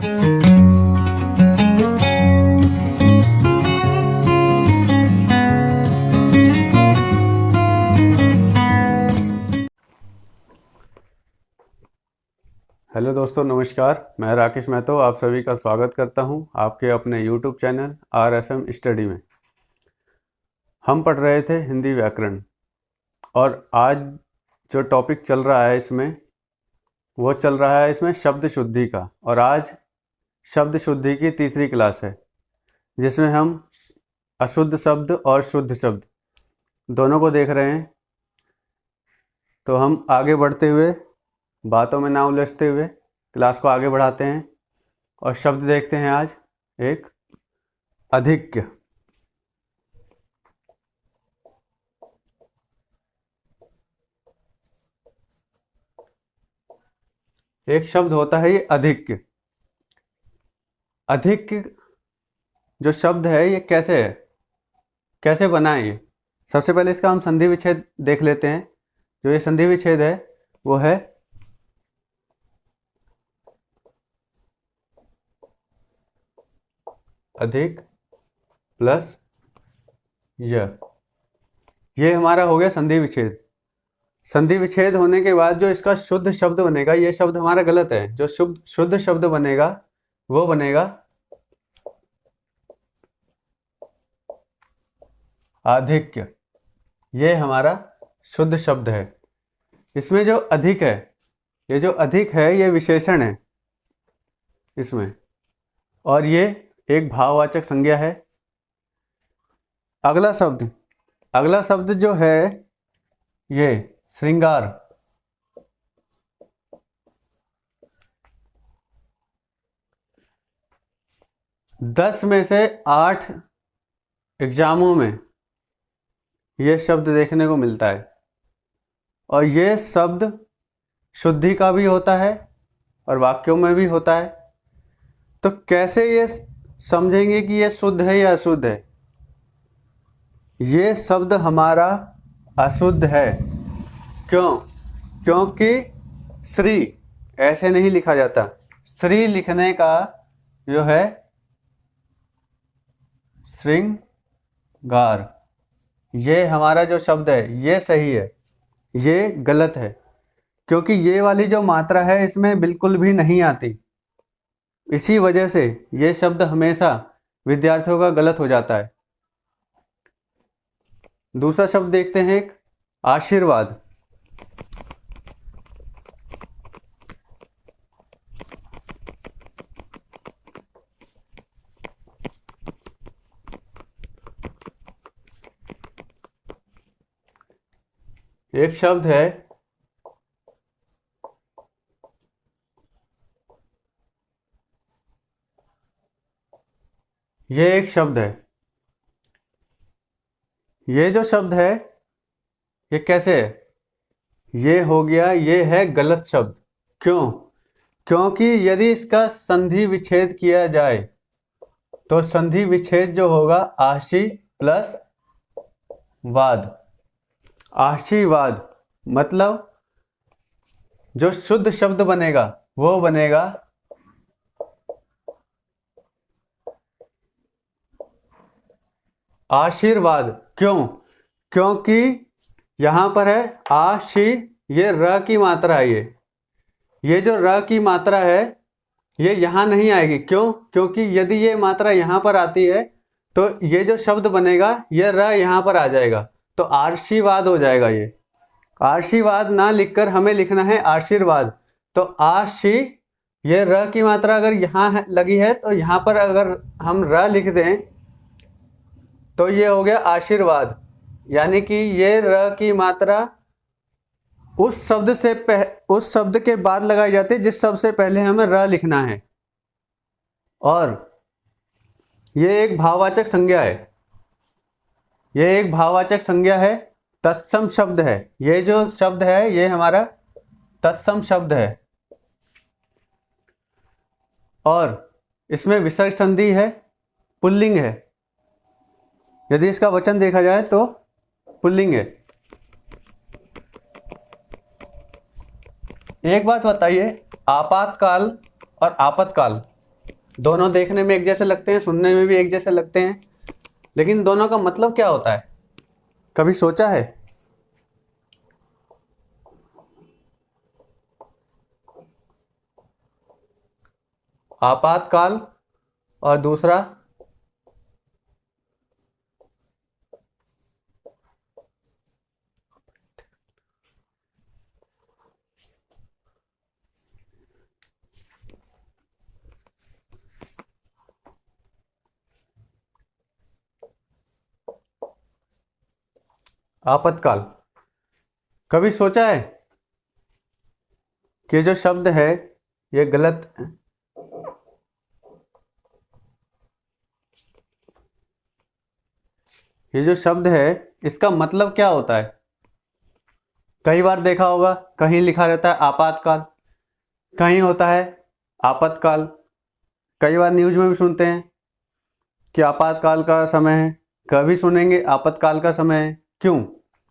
Hello दोस्तों, नमस्कार। मैं राकेश महतो आप सभी का स्वागत करता हूं आपके अपने YouTube चैनल RSM स्टडी में। हम पढ़ रहे थे हिंदी व्याकरण और आज जो टॉपिक चल रहा है इसमें शब्द शुद्धि का। और आज शब्द शुद्धि की तीसरी क्लास है जिसमें हम अशुद्ध शब्द और शुद्ध शब्द दोनों को देख रहे हैं। तो हम आगे बढ़ते हुए, बातों में ना उलझते हुए क्लास को आगे बढ़ाते हैं और शब्द देखते हैं आज। एक अधिक्य। एक शब्द होता है ये अधिक्य। अधिक्य जो शब्द है ये कैसे बना है ये। सबसे पहले इसका हम संधि विच्छेद देख लेते हैं। जो ये संधि विच्छेद है वो है अधिक प्लस ये हमारा हो गया संधि विच्छेद। संधि विच्छेद होने के बाद जो इसका शुद्ध शब्द बनेगा, ये शब्द हमारा गलत है। जो शुद्ध शब्द बनेगा वो बनेगा आधिक्य। ये हमारा शुद्ध शब्द है। इसमें जो अधिक है, ये जो अधिक है ये विशेषण है इसमें, और ये एक भाववाचक संज्ञा है। अगला शब्द जो है ये श्रृंगार। 10 में से 8 एग्जामों में ये शब्द देखने को मिलता है और ये शब्द शुद्धि का भी होता है और वाक्यों में भी होता है। तो कैसे ये समझेंगे कि ये शुद्ध है या अशुद्ध है? ये शब्द हमारा अशुद्ध है। क्यों? क्योंकि श्री ऐसे नहीं लिखा जाता। श्री लिखने का जो है श्रृंगार, ये हमारा जो शब्द है ये सही है, ये गलत है। क्योंकि ये वाली जो मात्रा है इसमें बिल्कुल भी नहीं आती। इसी वजह से ये शब्द हमेशा विद्यार्थियों का गलत हो जाता है। दूसरा शब्द देखते हैं, एक आशीर्वाद। एक शब्द है ये, एक शब्द है। ये जो शब्द है ये कैसे है? ये हो गया, ये है गलत शब्द। क्यों? क्योंकि यदि इसका संधि विच्छेद किया जाए तो संधि विच्छेद जो होगा आशी प्लस वाद। आशीवाद मतलब जो शुद्ध शब्द बनेगा वो बनेगा आशीर्वाद। क्यों? क्योंकि यहां पर है आशी, ये र की मात्रा है। ये जो र की मात्रा है ये यहां नहीं आएगी। क्यों? क्योंकि यदि ये मात्रा यहां पर आती है तो ये जो शब्द बनेगा ये र यहां पर आ जाएगा, तो आशीर्वाद हो जाएगा। ये आशीर्वाद ना लिखकर हमें लिखना है आशीर्वाद। तो आशी, ये र की मात्रा अगर यहाँ लगी है तो यहाँ पर अगर हम र लिख दें तो ये हो गया आशीर्वाद। यानी कि ये र की मात्रा उस शब्द के बाद लगाई जाती है जिस शब्द से पहले हमें र लिखना है। और ये एक भाववाचक संज्ञा है। ये एक भाववाचक संज्ञा है, तत्सम शब्द है। ये जो शब्द है ये हमारा तत्सम शब्द है और इसमें विसर्ग संधि है, पुल्लिंग है। यदि इसका वचन देखा जाए तो पुल्लिंग है। एक बात बताइए, आपातकाल और आपतकाल दोनों देखने में एक जैसे लगते हैं, सुनने में भी एक जैसे लगते हैं, लेकिन दोनों का मतलब क्या होता है, कभी सोचा है? आपातकाल और दूसरा आपातकाल। कभी सोचा है कि जो शब्द है ये गलत, ये जो शब्द है इसका मतलब क्या होता है? कई बार देखा होगा, कहीं लिखा रहता है आपातकाल, कहीं होता है आपातकाल। कई बार न्यूज में भी सुनते हैं कि आपातकाल का समय है, कभी सुनेंगे आपातकाल का समय है। क्यों?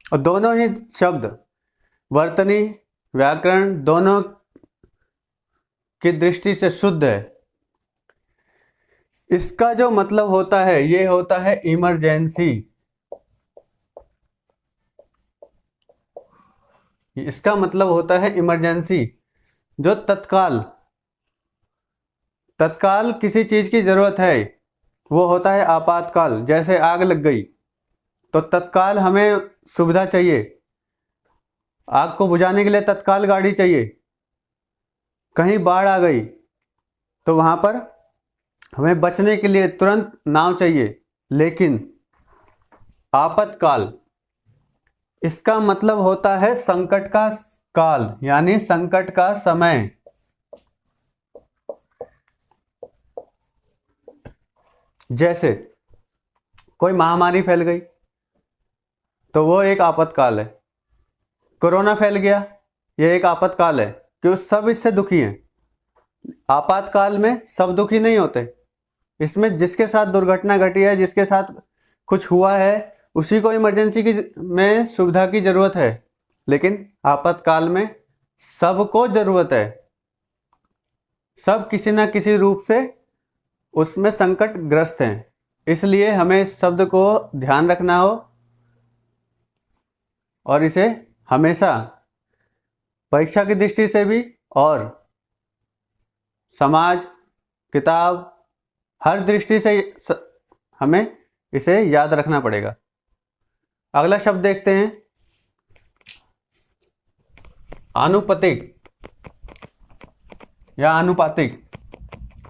और दोनों ही शब्द वर्तनी व्याकरण दोनों की दृष्टि से शुद्ध है। इसका जो मतलब होता है ये होता है इमरजेंसी। इसका मतलब होता है इमरजेंसी, जो तत्काल तत्काल किसी चीज की जरूरत है वो होता है आपातकाल। जैसे आग लग गई तो तत्काल हमें सुविधा चाहिए, आग को बुझाने के लिए तत्काल गाड़ी चाहिए। कहीं बाढ़ आ गई तो वहां पर हमें बचने के लिए तुरंत नाव चाहिए। लेकिन आपातकाल, इसका मतलब होता है संकट का काल, यानी संकट का समय। जैसे कोई महामारी फैल गई तो वो एक आपातकाल है। कोरोना फैल गया, ये एक आपातकाल है, क्यों? सब इससे दुखी हैं। आपातकाल में सब दुखी नहीं होते, इसमें जिसके साथ दुर्घटना घटी है, जिसके साथ कुछ हुआ है, उसी को इमरजेंसी की में सुविधा की जरूरत है। लेकिन आपातकाल में सबको जरूरत है, सब किसी ना किसी रूप से उसमें संकट ग्रस्त हैं। इसलिए हमें इस शब्द को ध्यान रखना हो और इसे हमेशा परीक्षा की दृष्टि से भी और समाज, किताब, हर दृष्टि से हमें इसे याद रखना पड़ेगा। अगला शब्द देखते हैं, आनुपातिक या आनुपातिक।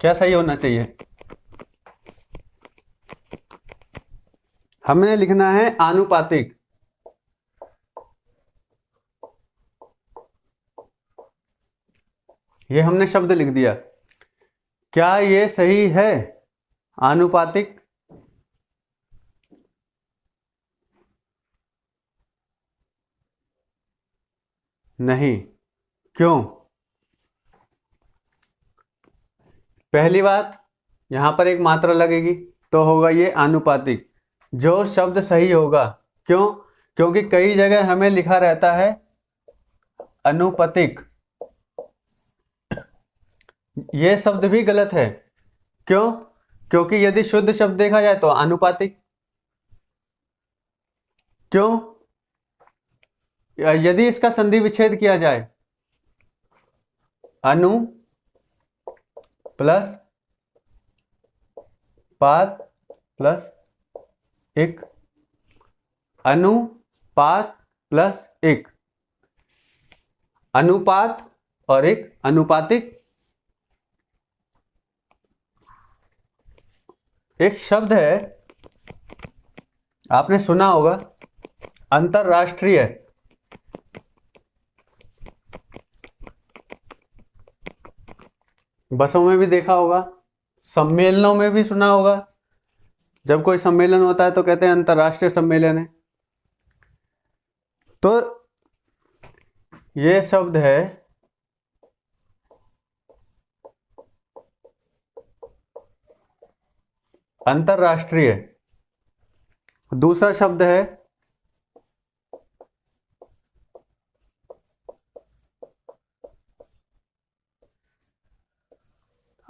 क्या सही होना चाहिए? हमने लिखना है आनुपातिक। ये हमने शब्द लिख दिया, क्या ये सही है? आनुपातिक नहीं। क्यों? पहली बात, यहां पर एक मात्रा लगेगी तो होगा ये आनुपातिक, जो शब्द सही होगा। क्यों? क्योंकि कई जगह हमें लिखा रहता है अनुपातिक, ये शब्द भी गलत है। क्यों? क्योंकि यदि शुद्ध शब्द देखा जाए तो आनुपातिक। क्यों? यदि इसका संधि विच्छेद किया जाए, अनु प्लस पात प्लस एक, अनुपात प्लस एक, अनुपात और एक अनुपातिक। एक शब्द है आपने सुना होगा, अंतरराष्ट्रीय। बसों में भी देखा होगा, सम्मेलनों में भी सुना होगा। जब कोई सम्मेलन होता है तो कहते हैं अंतरराष्ट्रीय सम्मेलन है। तो ये शब्द है अंतरराष्ट्रीय। दूसरा शब्द है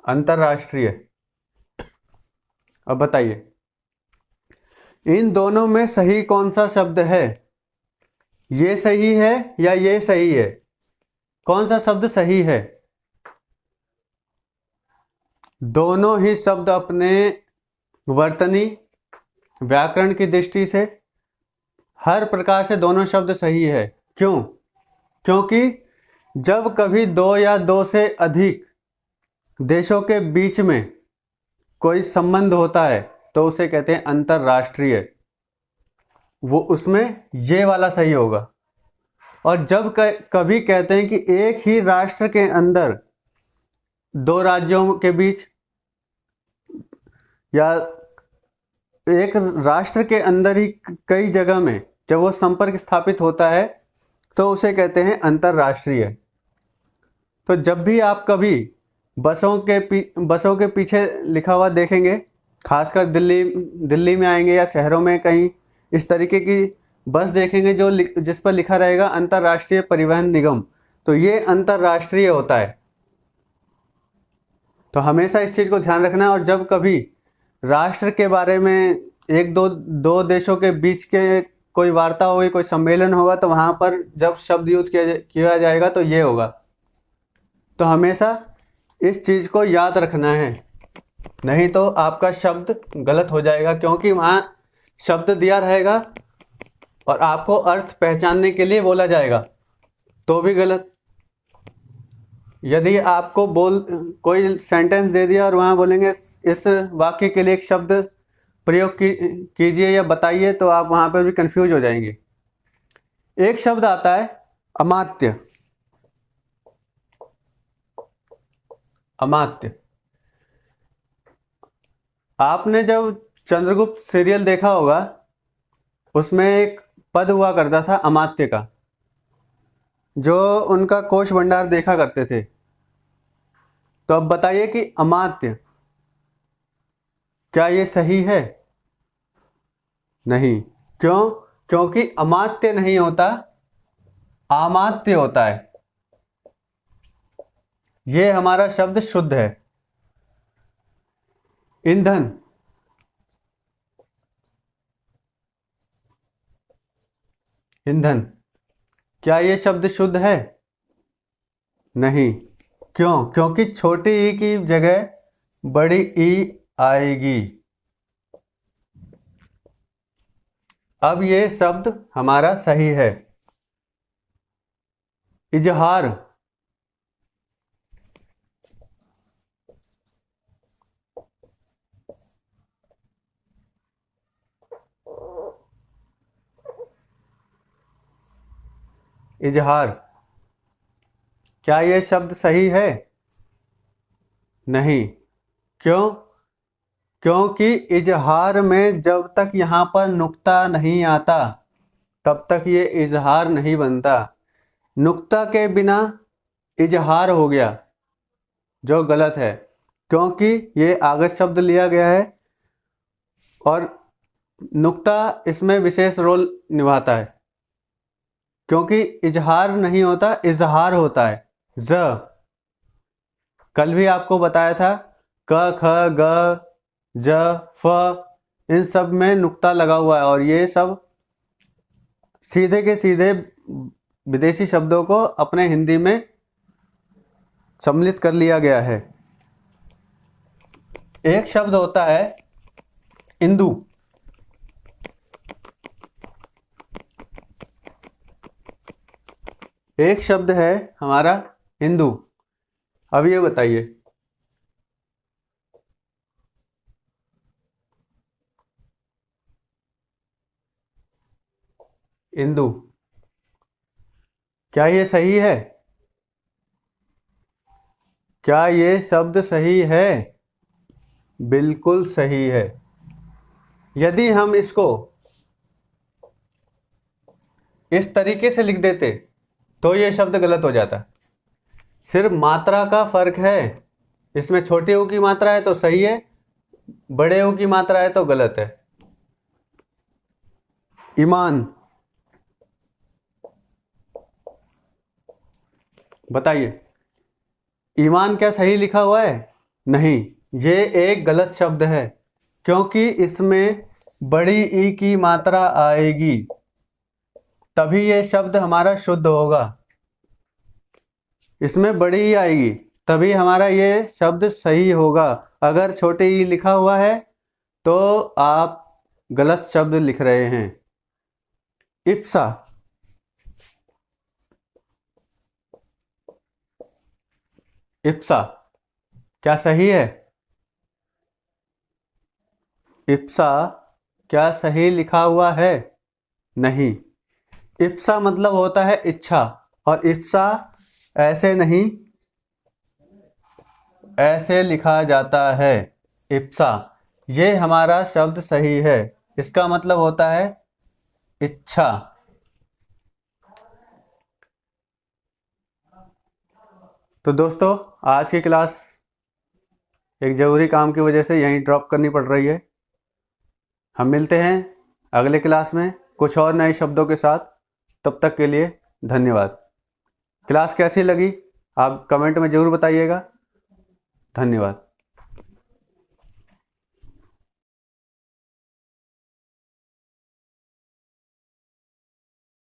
अंतरराष्ट्रीय। अब बताइए इन दोनों में सही कौन सा शब्द है? ये सही है या ये सही है? कौन सा शब्द सही है? दोनों ही शब्द अपने वर्तनी व्याकरण की दृष्टि से हर प्रकार से दोनों शब्द सही है। क्यों? क्योंकि जब कभी दो या दो से अधिक देशों के बीच में कोई संबंध होता है तो उसे कहते हैं अंतरराष्ट्रीय। वो उसमें ये वाला सही होगा। और जब कभी कहते हैं कि एक ही राष्ट्र के अंदर दो राज्यों के बीच या एक राष्ट्र के अंदर ही कई जगह में जब वो संपर्क स्थापित होता है तो उसे कहते हैं अंतरराष्ट्रीय। तो जब भी आप कभी बसों के पीछे लिखा हुआ देखेंगे, खासकर दिल्ली में आएंगे या शहरों में कहीं इस तरीके की बस देखेंगे जिस पर लिखा रहेगा अंतरराष्ट्रीय परिवहन निगम, तो ये अंतरराष्ट्रीय होता है। तो हमेशा इस चीज़ को ध्यान रखना है। और जब कभी राष्ट्र के बारे में एक दो देशों के बीच के कोई वार्ता होगी, कोई सम्मेलन होगा, तो वहाँ पर जब शब्द यूज किया जाएगा तो ये होगा। तो हमेशा इस चीज़ को याद रखना है, नहीं तो आपका शब्द गलत हो जाएगा, क्योंकि वहाँ शब्द दिया रहेगा और आपको अर्थ पहचानने के लिए बोला जाएगा तो भी गलत। यदि आपको कोई सेंटेंस दे दिया और वहाँ बोलेंगे इस वाक्य के लिए एक शब्द प्रयोग कीजिए या बताइए, तो आप वहाँ पर भी कंफ्यूज हो जाएंगे। एक शब्द आता है अमात्य। अमात्य, आपने जब चंद्रगुप्त सीरियल देखा होगा, उसमें एक पद हुआ करता था अमात्य का, जो उनका कोष भंडार देखा करते थे। तो अब बताइए कि अमात्य क्या ये सही है? नहीं। क्यों? क्योंकि अमात्य नहीं होता, आमात्य होता है। ये हमारा शब्द शुद्ध है। ईंधन, ईंधन, क्या ये शब्द शुद्ध है? नहीं। क्यों? क्योंकि छोटी ई की जगह बड़ी ई आएगी। अब ये शब्द हमारा सही है। इजहार, इजहार, क्या ये शब्द सही है? नहीं। क्यों? क्योंकि इजहार में जब तक यहाँ पर नुक्ता नहीं आता तब तक ये इजहार नहीं बनता। नुक्ता के बिना इजहार हो गया, जो गलत है, क्योंकि ये आगत शब्द लिया गया है और नुक्ता इसमें विशेष रोल निभाता है। क्योंकि इजहार नहीं होता, इजहार होता है। ज, कल भी आपको बताया था क, ख, ग, ज, फ, इन सब में नुक्ता लगा हुआ है और ये सब सीधे के सीधे विदेशी शब्दों को अपने हिंदी में सम्मिलित कर लिया गया है। एक शब्द होता है इंदु। एक शब्द है हमारा हिंदू। अब ये बताइए, इंदु, क्या ये सही है? क्या ये शब्द सही है? बिल्कुल सही है। यदि हम इसको इस तरीके से लिख देते तो ये शब्द गलत हो जाता। सिर्फ मात्रा का फर्क है। इसमें छोटे ऊ की मात्रा है तो सही है, बड़े ऊ की मात्रा है तो गलत है। ईमान, बताइए ईमान क्या सही लिखा हुआ है? नहीं, ये एक गलत शब्द है। क्योंकि इसमें बड़ी ई की मात्रा आएगी, तभी ये शब्द हमारा शुद्ध होगा। इसमें बड़ी ई आएगी तभी हमारा ये शब्द सही होगा। अगर छोटे ई लिखा हुआ है तो आप गलत शब्द लिख रहे हैं। इप्सा, इप्सा क्या सही है? इप्सा क्या सही लिखा हुआ है? नहीं। इप्सा मतलब होता है इच्छा, और इप्सा ऐसे नहीं, ऐसे लिखा जाता है। इप्सा, ये हमारा शब्द सही है। इसका मतलब होता है इच्छा। तो दोस्तों, आज की क्लास एक ज़रूरी काम की वजह से यहीं ड्रॉप करनी पड़ रही है। हम मिलते हैं अगले क्लास में कुछ और नए शब्दों के साथ। तब तक के लिए धन्यवाद। क्लास कैसी लगी आप कमेंट में ज़रूर बताइएगा। धन्यवाद।